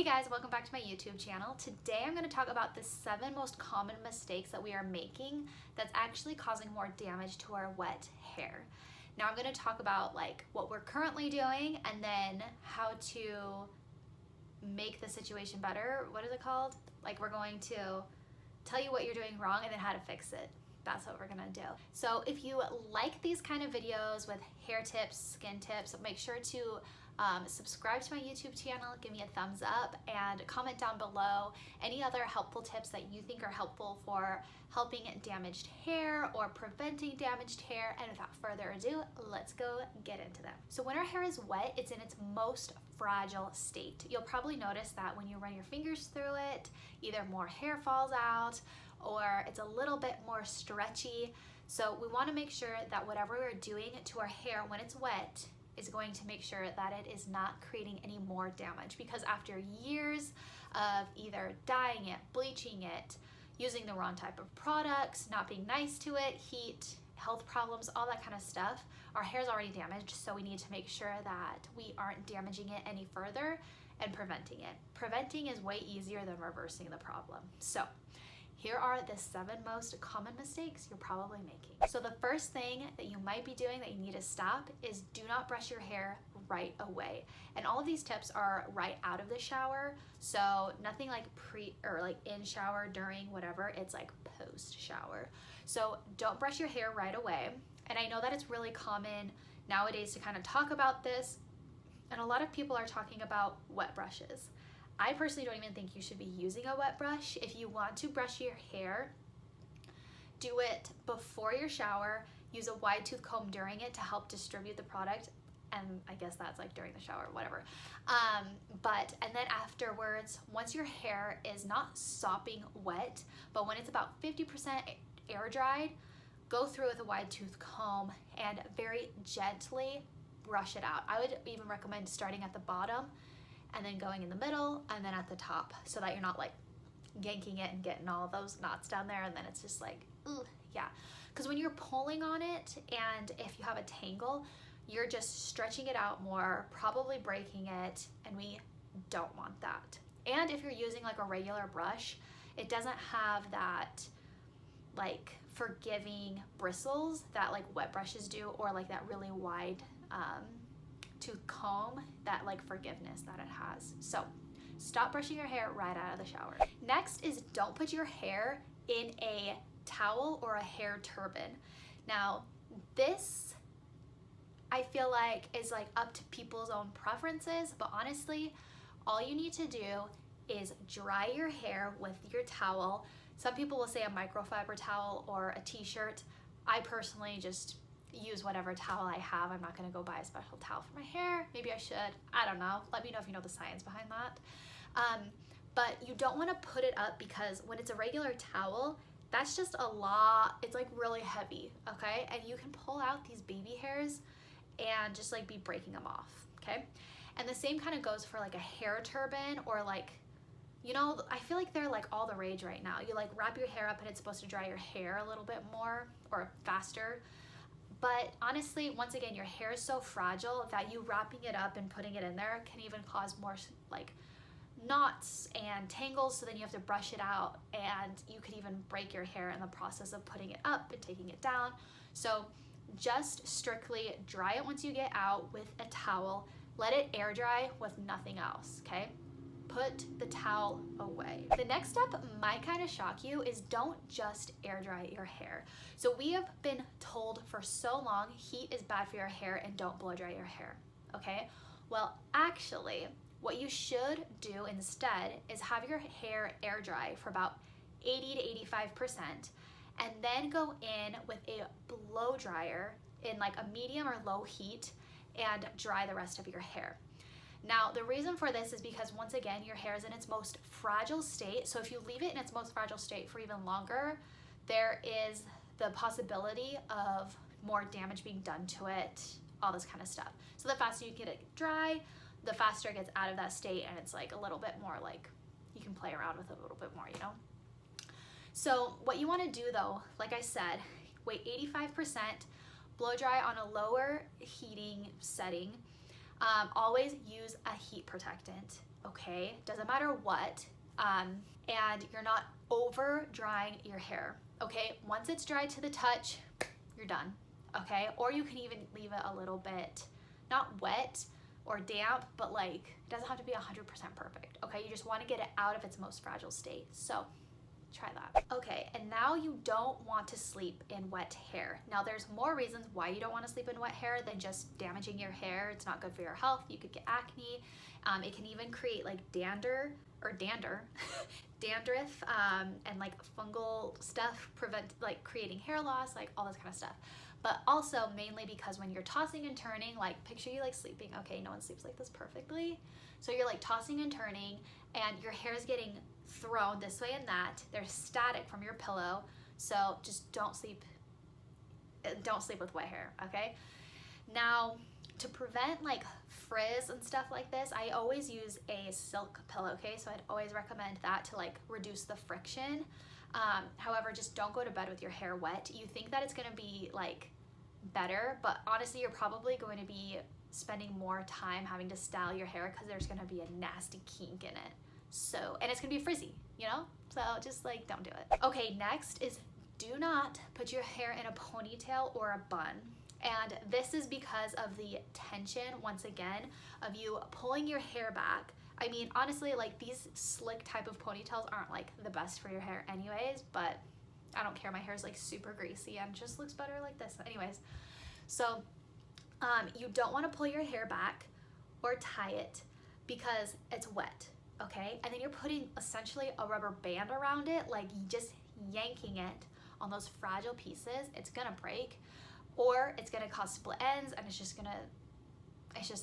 guys, welcome back to my YouTube channel. Today I'm going to talk about the 7 most common mistakes that we are making that's actually causing more damage to our wet hair. Now I'm going to talk about like what we're currently doing and then how to make the situation better. What is it called? Like we're going to tell you what you're doing wrong and then how to fix it. That's what we're gonna do. So if you like these kind of videos with hair tips, skin tips, make sure to subscribe to my YouTube channel, give me a thumbs up, and comment down below any other helpful tips that you think are helpful for helping damaged hair or preventing damaged hair. And without further ado, let's go get into them. So when our hair is wet, it's in its most fragile state. You'll probably notice that when you run your fingers through it, either more hair falls out or it's a little bit more stretchy. So we want to make sure that whatever we're doing to our hair when it's wet is going to make sure that it is not creating any more damage, because after years of either dyeing it, bleaching it, using the wrong type of products, not being nice to it, heat, health problems, all that kind of stuff, our hair's already damaged. So we need to make sure that we aren't damaging it any further and preventing it. Preventing is way easier than reversing the problem. So here are the 7 most common mistakes you're probably making. So the first thing that you might be doing that you need to stop is do not brush your hair right away. And all of these tips are right out of the shower. So nothing like pre or like in shower, during, whatever, it's like post shower. So don't brush your hair right away. And I know that it's really common nowadays to kind of talk about this. And a lot of people are talking about wet brushes. I personally don't even think you should be using a wet brush. If you want to brush your hair, do it before your shower. Use a wide tooth comb during it to help distribute the product. And I guess that's like during the shower, whatever. And then afterwards, once your hair is not sopping wet, but when it's about 50% air dried, go through with a wide tooth comb and very gently brush it out. I would even recommend starting at the bottom and then going in the middle and then at the top, so that you're not like yanking it and getting all those knots down there and then it's just like, ooh, yeah. Because when you're pulling on it and if you have a tangle, you're just stretching it out more, probably breaking it, and we don't want that. And if you're using like a regular brush, it doesn't have that like forgiving bristles that like wet brushes do, or like that really wide tooth comb, that like forgiveness that it has. So stop brushing your hair right out of the shower. Next is don't put your hair in a towel or a hair turban. Now this I feel like is like up to people's own preferences, but honestly all you need to do is dry your hair with your towel. Some people will say a microfiber towel or a t-shirt. I personally just use whatever towel I have. I'm not gonna go buy a special towel for my hair. Maybe I should, I don't know. Let me know if you know the science behind that. But you don't wanna put it up, because when it's a regular towel, that's just a lot, it's like really heavy, okay? And you can pull out these baby hairs and just like be breaking them off, okay? And the same kind of goes for like a hair turban, or like, you know, I feel like they're like all the rage right now. You like wrap your hair up and it's supposed to dry your hair a little bit more or faster. But honestly, once again, your hair is so fragile that you wrapping it up and putting it in there can even cause more like knots and tangles, so then you have to brush it out and you could even break your hair in the process of putting it up and taking it down. So just strictly dry it once you get out with a towel. Let it air dry with nothing else, okay? Put the towel away. The next step might kind of shock you is don't just air dry your hair. So we have been told for so long heat is bad for your hair and don't blow dry your hair, okay? Well, actually, what you should do instead is have your hair air dry for about 80 to 85% and then go in with a blow dryer in like a medium or low heat and dry the rest of your hair. Now, the reason for this is because, once again, your hair is in its most fragile state. So if you leave it in its most fragile state for even longer, there is the possibility of more damage being done to it, all this kind of stuff. So the faster you get it dry, the faster it gets out of that state, and it's like a little bit more like you can play around with it a little bit more, you know? So what you want to do though, like I said, wait 85%, blow dry on a lower heating setting. Always use a heat protectant. okay? Doesn't matter what. And you're not over drying your hair, okay? Once it's dry to the touch, you're done, okay? Or you can even leave it a little bit, not wet or damp, but like, it doesn't have to be 100% perfect, okay? You just wanna get it out of its most fragile state. So try that. Okay, and now you don't want to sleep in wet hair. Now there's more reasons why you don't want to sleep in wet hair than just damaging your hair. It's not good for your health. You could get acne. It can even create like dandruff, and like fungal stuff, creating hair loss, like all this kind of stuff. But also mainly because when you're tossing and turning, like picture you like sleeping, okay, no one sleeps like this perfectly. So you're like tossing and turning and your hair is getting thrown this way and that. There's static from your pillow. So just don't sleep with wet hair, okay? Now, to prevent like frizz and stuff like this, I always use a silk pillowcase. So I'd always recommend that to like reduce the friction. However, just don't go to bed with your hair wet. You think that it's gonna be like better, but honestly, you're probably going to be spending more time having to style your hair because there's gonna be a nasty kink in it. So, and it's gonna be frizzy, you know? So just like, don't do it. Okay, next is do not put your hair in a ponytail or a bun. And this is because of the tension, once again, of you pulling your hair back. I mean, honestly, like these slick type of ponytails aren't like the best for your hair anyways, but I don't care. My hair is like super greasy and just looks better like this. Anyways, so you don't want to pull your hair back or tie it because it's wet, okay? And then you're putting essentially a rubber band around it, like just yanking it on those fragile pieces. It's gonna break, or it's gonna cause split ends, and it's just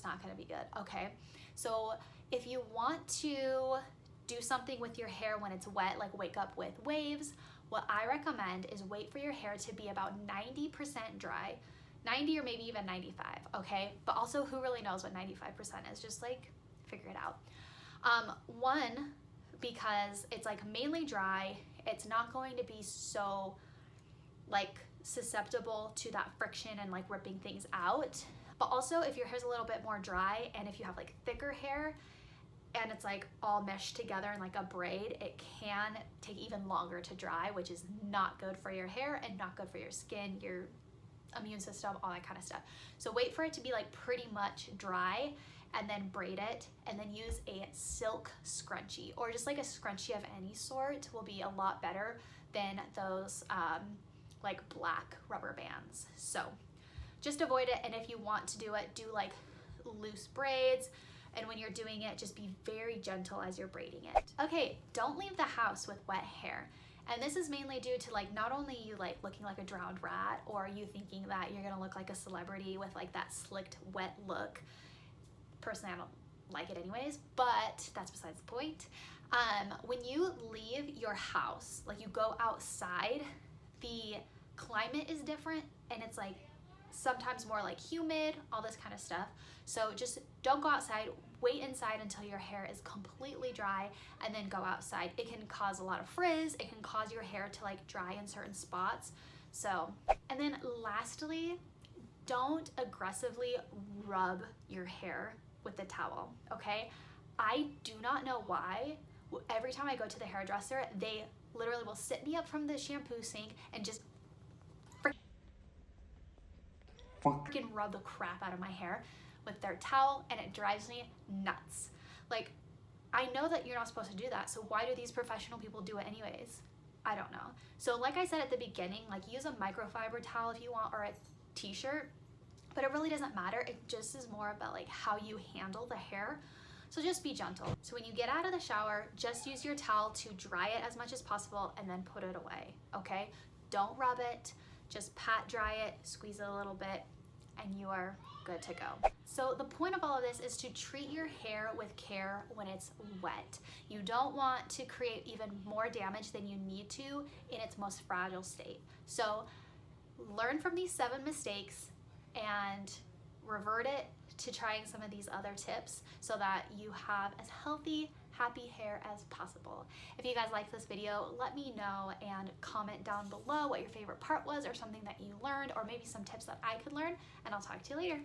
not gonna be good, okay? So if you want to do something with your hair when it's wet, like wake up with waves, what I recommend is wait for your hair to be about 90% dry, 90 or maybe even 95, okay? But also, who really knows what 95% is? Just like figure it out. One, because it's like mainly dry, it's not going to be so like susceptible to that friction and like ripping things out. But also, if your hair's a little bit more dry and if you have like thicker hair and it's like all meshed together in like a braid, it can take even longer to dry, which is not good for your hair and not good for your skin, your immune system, all that kind of stuff. So wait for it to be like pretty much dry and then braid it, and then use a silk scrunchie, or just like a scrunchie of any sort will be a lot better than those like black rubber bands. So just avoid it, and if you want to do it, do like loose braids, and when you're doing it, just be very gentle as you're braiding it. Okay, don't leave the house with wet hair. And this is mainly due to like not only you like looking like a drowned rat, or you thinking that you're gonna look like a celebrity with like that slicked wet look. Personally, I don't like it anyways, but that's besides the point. When you leave your house, like you go outside, the climate is different, and it's like sometimes more like humid, all this kind of stuff. So just don't go outside, wait inside until your hair is completely dry, and then go outside. It can cause a lot of frizz, it can cause your hair to like dry in certain spots. So, and then lastly, don't aggressively rub your hair with the towel, okay? I do not know why. Every time I go to the hairdresser, they literally will sit me up from the shampoo sink and just freaking rub the crap out of my hair with their towel, and it drives me nuts. Like, I know that you're not supposed to do that, so why do these professional people do it anyways? I don't know. So like I said at the beginning, like use a microfiber towel if you want, or a t-shirt, but it really doesn't matter. It just is more about like how you handle the hair. So just be gentle. So when you get out of the shower, just use your towel to dry it as much as possible and then put it away, okay? Don't rub it, just pat dry it, squeeze it a little bit, and you are good to go. So the point of all of this is to treat your hair with care when it's wet. You don't want to create even more damage than you need to in its most fragile state. So learn from these 7 mistakes and revert it to trying some of these other tips so that you have as healthy, happy hair as possible. If you guys like this video, let me know and comment down below what your favorite part was, or something that you learned, or maybe some tips that I could learn, and I'll talk to you later.